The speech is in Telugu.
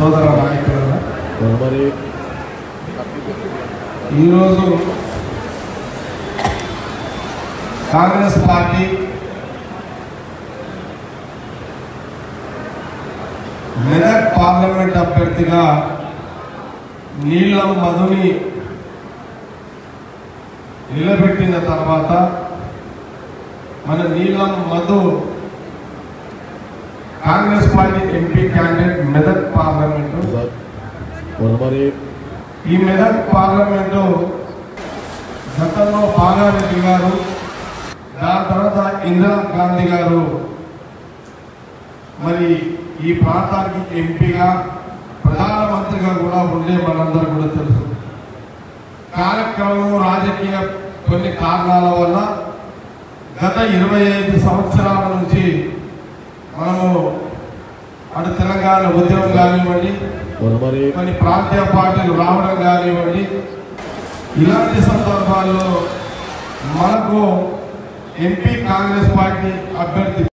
సోదర నాయకులు ఈరోజు కాంగ్రెస్ పార్టీ మెదక్ పార్లమెంట్ అభ్యర్థిగా నీలం మధుని నిలబెట్టిన తర్వాత మన నీలం Madhu Congress party MP candidate Medak parliament ఈ మెదక్ పార్లమెంటు గతంలో బాగారెడ్డి గారు దాని తర్వాత ఇందిరా గాంధీ గారు మరి ఈ ప్రాంతానికి ఎంపీగా ప్రధానమంత్రిగా కూడా ఉండే మనందరూ కూడా తెలుసు. కార్యక్రమం రాజకీయ కొన్ని కారణాల వల్ల గత 25 సంవత్సరాల నుంచి మనము అటు తెలంగాణ ఉద్యమం కానివ్వండి, కొన్ని ప్రాంతీయ పార్టీలు రావడం కానివ్వండి, ఇలాంటి సందర్భాల్లో మనకు ఎంపీ కాంగ్రెస్ పార్టీ అభ్యర్థి